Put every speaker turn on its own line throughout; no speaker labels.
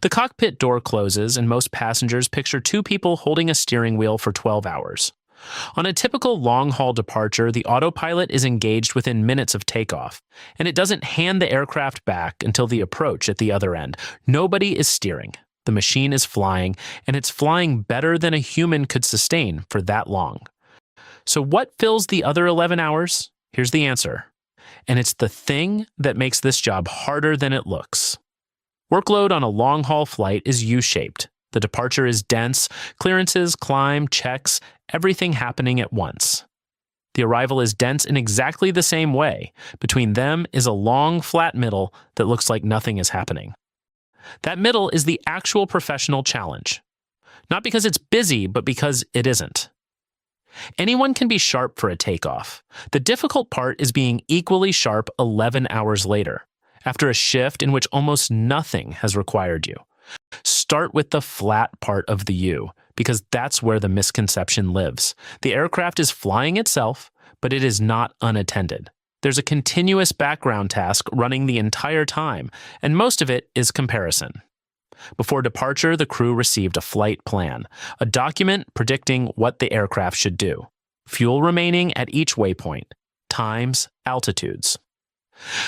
The cockpit door closes, and most passengers picture two people holding a steering wheel for 12 hours. On a typical long-haul departure, the autopilot is engaged within minutes of takeoff, and it doesn't hand the aircraft back until the approach at the other end. Nobody is steering. The machine is flying, and it's flying better than a human could sustain for that long. So what fills the other 11 hours? Here's the answer. And it's the thing that makes this job harder than it looks. Workload on a long-haul flight is U-shaped. The departure is dense, clearances, climb, checks, everything happening at once. The arrival is dense in exactly the same way. Between them is a long, flat middle that looks like nothing is happening. That middle is the actual professional challenge. Not because it's busy, but because it isn't. Anyone can be sharp for a takeoff. The difficult part is being equally sharp 11 hours later, after a shift in which almost nothing has required you. Start with the flat part of the U, because that's where the misconception lives. The aircraft is flying itself, but it is not unattended. There's a continuous background task running the entire time, and most of it is comparison. Before departure, the crew received a flight plan, a document predicting what the aircraft should do. Fuel remaining at each waypoint, times, altitudes.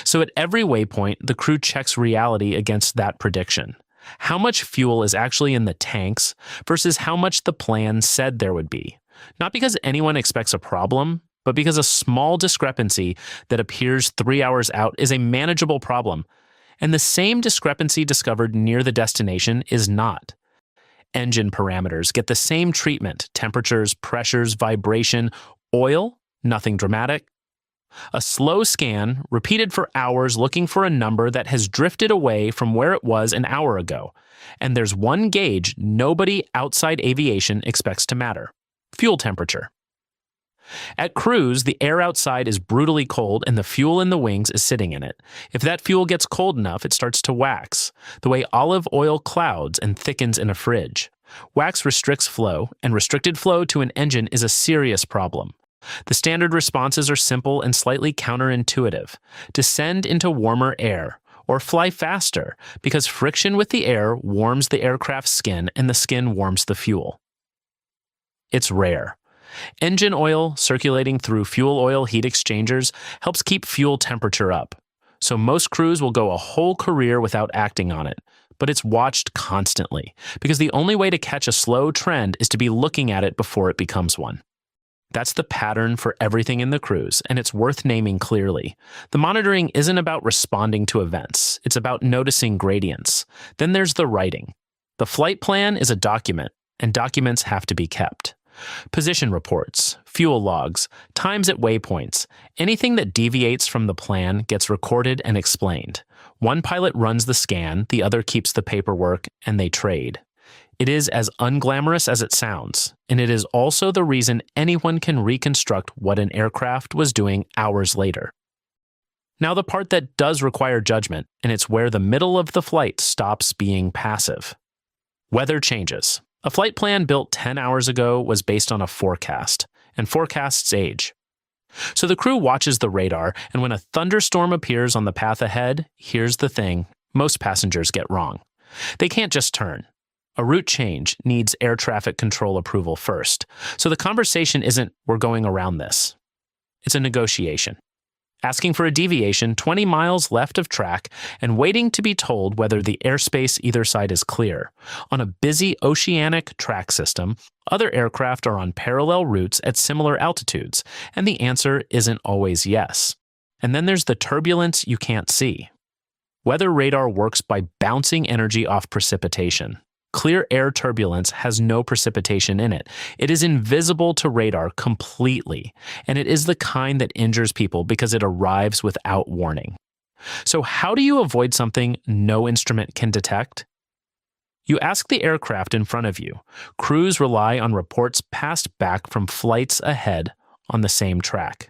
So at every waypoint, the crew checks reality against that prediction. How much fuel is actually in the tanks versus how much the plan said there would be. Not because anyone expects a problem, but because a small discrepancy that appears 3 hours out is a manageable problem, and the same discrepancy discovered near the destination is not. Engine parameters get the same treatment: temperatures, pressures, vibration. Oil, nothing dramatic. A slow scan, repeated for hours looking for a number that has drifted away from where it was an hour ago. And there's one gauge nobody outside aviation expects to matter: fuel temperature. At cruise, the air outside is brutally cold and the fuel in the wings is sitting in it. If that fuel gets cold enough, it starts to wax, the way olive oil clouds and thickens in a fridge. Wax restricts flow, and restricted flow to an engine is a serious problem. The standard responses are simple and slightly counterintuitive. Descend into warmer air, or fly faster, because friction with the air warms the aircraft's skin and the skin warms the fuel. It's rare. Engine oil circulating through fuel oil heat exchangers helps keep fuel temperature up. So most crews will go a whole career without acting on it, but it's watched constantly, because the only way to catch a slow trend is to be looking at it before it becomes one. That's the pattern for everything in the cruise, and it's worth naming clearly. The monitoring isn't about responding to events, it's about noticing gradients. Then there's the writing. The flight plan is a document, and documents have to be kept. Position reports, fuel logs, times at waypoints, anything that deviates from the plan gets recorded and explained. One pilot runs the scan, the other keeps the paperwork, and they trade. It is as unglamorous as it sounds, and it is also the reason anyone can reconstruct what an aircraft was doing hours later. Now the part that does require judgment, and it's where the middle of the flight stops being passive. Weather changes. A flight plan built 10 hours ago was based on a forecast, and forecasts age. So the crew watches the radar, and when a thunderstorm appears on the path ahead, here's the thing most passengers get wrong. They can't just turn. A route change needs air traffic control approval first. So the conversation isn't, "we're going around this." It's a negotiation. Asking for a deviation 20 miles left of track and waiting to be told whether the airspace either side is clear. On a busy oceanic track system, other aircraft are on parallel routes at similar altitudes, and the answer isn't always yes. And then there's the turbulence you can't see. Weather radar works by bouncing energy off precipitation. Clear air turbulence has no precipitation in it. It is invisible to radar completely, and it is the kind that injures people because it arrives without warning. So how do you avoid something no instrument can detect? You ask the aircraft in front of you. Crews rely on reports passed back from flights ahead on the same track.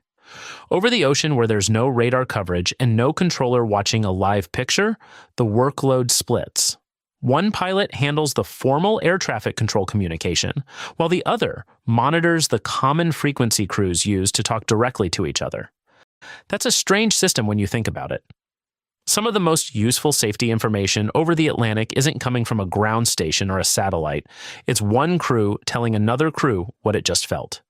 Over the ocean where there's no radar coverage and no controller watching a live picture, the workload splits. One pilot handles the formal air traffic control communication, while the other monitors the common frequency crews use to talk directly to each other. That's a strange system when you think about it. Some of the most useful safety information over the Atlantic isn't coming from a ground station or a satellite. It's one crew telling another crew what it just felt.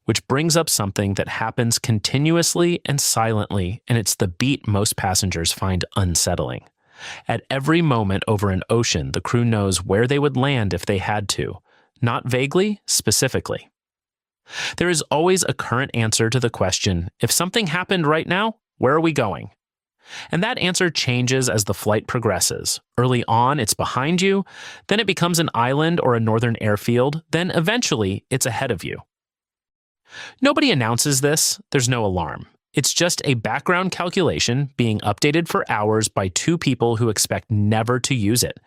Which brings up something that happens continuously and silently, and it's the beat most passengers find unsettling. At every moment over an ocean, the crew knows where they would land if they had to, not vaguely, specifically. There is always a current answer to the question, if something happened right now, where are we going? And that answer changes as the flight progresses. Early on, it's behind you, then it becomes an island or a northern airfield, then eventually, it's ahead of you. Nobody announces this, there's no alarm. It's just a background calculation being updated for hours by two people who expect never to use it.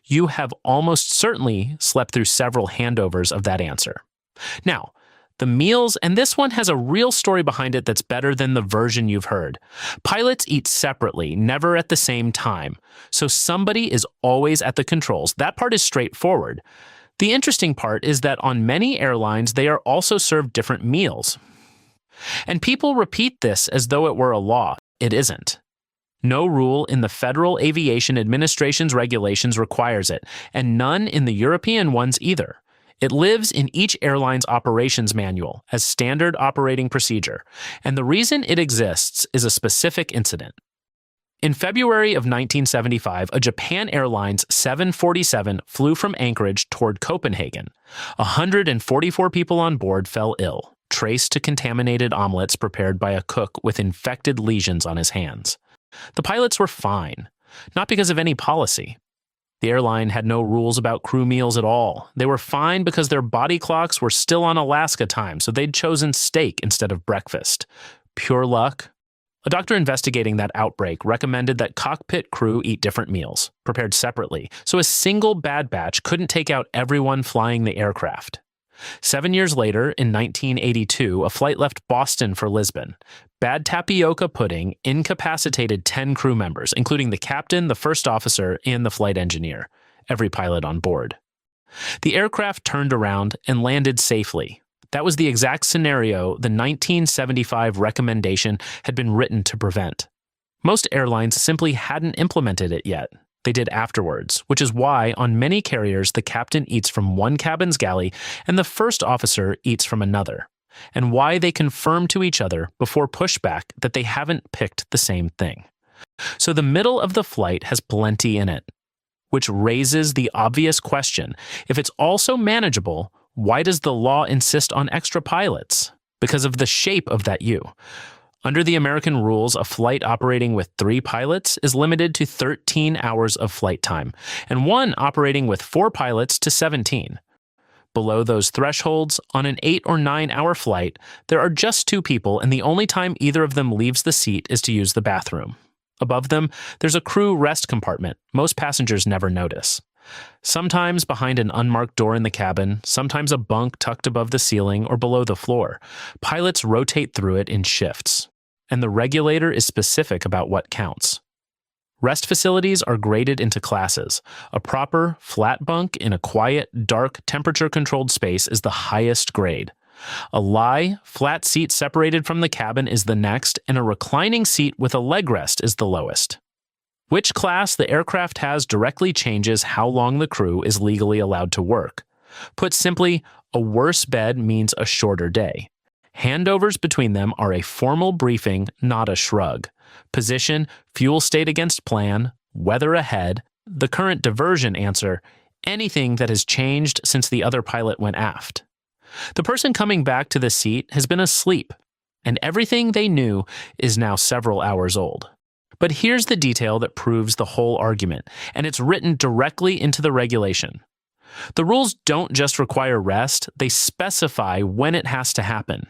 You have almost certainly slept through several handovers of that answer. Now, the meals, and this one has a real story behind it that's better than the version you've heard. Pilots eat separately, never at the same time. So somebody is always at the controls. That part is straightforward. The interesting part is that on many airlines, they are also served different meals. And people repeat this as though it were a law. It isn't. No rule in the Federal Aviation Administration's regulations requires it, and none in the European ones either. It lives in each airline's operations manual as standard operating procedure, and the reason it exists is a specific incident. In February of 1975, a Japan Airlines 747 flew from Anchorage toward Copenhagen. 144 people on board fell ill, traced to contaminated omelets prepared by a cook with infected lesions on his hands. The pilots were fine, not because of any policy. The airline had no rules about crew meals at all. They were fine because their body clocks were still on Alaska time, so they'd chosen steak instead of breakfast. Pure luck. A doctor investigating that outbreak recommended that cockpit crew eat different meals, prepared separately, so a single bad batch couldn't take out everyone flying the aircraft. 7 years later, in 1982, a flight left Boston for Lisbon. Bad tapioca pudding incapacitated 10 crew members, including the captain, the first officer, and the flight engineer, every pilot on board. The aircraft turned around and landed safely. That was the exact scenario the 1975 recommendation had been written to prevent. Most airlines simply hadn't implemented it yet. They did afterwards, which is why on many carriers the captain eats from one cabin's galley and the first officer eats from another, and why they confirm to each other before pushback that they haven't picked the same thing. So the middle of the flight has plenty in it, which raises the obvious question, if it's also manageable, why does the law insist on extra pilots? Because of the shape of that U. Under the American rules, a flight operating with 3 pilots is limited to 13 hours of flight time, and one operating with 4 pilots to 17. Below those thresholds, on an 8 or 9 hour flight, there are just 2 people, and the only time either of them leaves the seat is to use the bathroom. Above them, there's a crew rest compartment most passengers never notice. Sometimes behind an unmarked door in the cabin, sometimes a bunk tucked above the ceiling or below the floor. Pilots rotate through it in shifts, and the regulator is specific about what counts. Rest facilities are graded into classes. A proper, flat bunk in a quiet, dark, temperature-controlled space is the highest grade. A lie, flat seat separated from the cabin is the next, and a reclining seat with a leg rest is the lowest. Which class the aircraft has directly changes how long the crew is legally allowed to work. Put simply, a worse bed means a shorter day. Handovers between them are a formal briefing, not a shrug. Position, fuel state against plan, weather ahead, the current diversion answer, anything that has changed since the other pilot went aft. The person coming back to the seat has been asleep, and everything they knew is now several hours old. But here's the detail that proves the whole argument, and it's written directly into the regulation. The rules don't just require rest, they specify when it has to happen.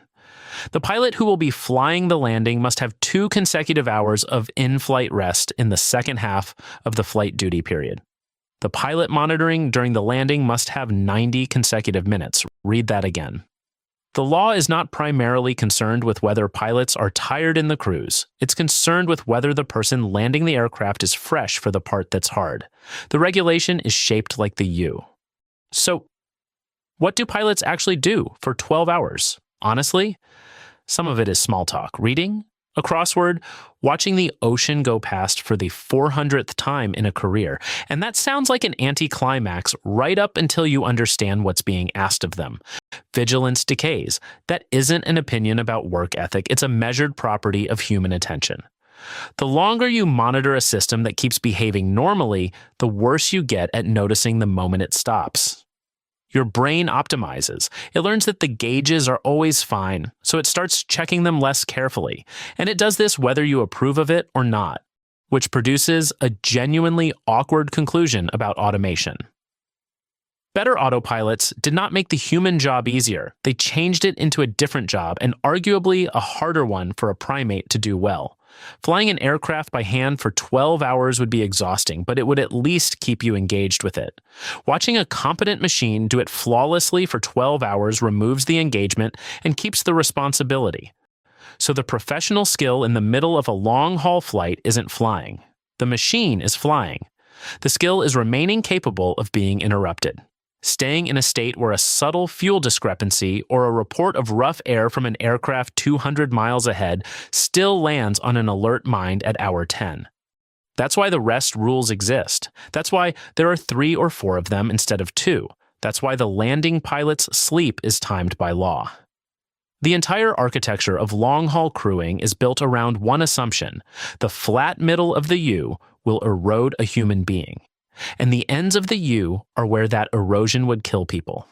The pilot who will be flying the landing must have 2 consecutive hours of in-flight rest in the second half of the flight duty period. The pilot monitoring during the landing must have 90 consecutive minutes. Read that again. The law is not primarily concerned with whether pilots are tired in the cruise. It's concerned with whether the person landing the aircraft is fresh for the part that's hard. The regulation is shaped like the U. So, what do pilots actually do for 12 hours? Honestly, some of it is small talk. Reading, A crossword, watching the ocean go past for the 400th time in a career. And that sounds like an anticlimax right up until you understand what's being asked of them. Vigilance decays. That isn't an opinion about work ethic, it's a measured property of human attention. The longer you monitor a system that keeps behaving normally, the worse you get at noticing the moment it stops. Your brain optimizes. It learns that the gauges are always fine, so it starts checking them less carefully. And it does this whether you approve of it or not, which produces a genuinely awkward conclusion about automation. Better autopilots did not make the human job easier. They changed it into a different job, and arguably a harder one for a primate to do well. Flying an aircraft by hand for 12 hours would be exhausting, but it would at least keep you engaged with it. Watching a competent machine do it flawlessly for 12 hours removes the engagement and keeps the responsibility. So the professional skill in the middle of a long-haul flight isn't flying. The machine is flying. The skill is remaining capable of being interrupted. Staying in a state where a subtle fuel discrepancy or a report of rough air from an aircraft 200 miles ahead still lands on an alert mind at hour 10. That's why the rest rules exist. That's why there are 3 or 4 of them instead of 2. That's why the landing pilot's sleep is timed by law. The entire architecture of long-haul crewing is built around one assumption: the flat middle of the U will erode a human being. And the ends of the U are where that erosion would kill people.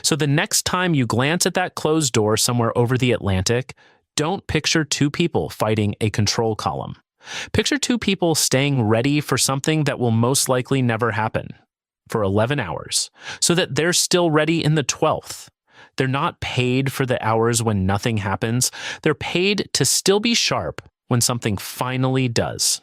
So the next time you glance at that closed door somewhere over the Atlantic, don't picture 2 people fighting a control column. Picture 2 people staying ready for something that will most likely never happen for 11 hours, so that they're still ready in the 12th. They're not paid for the hours when nothing happens. They're paid to still be sharp when something finally does.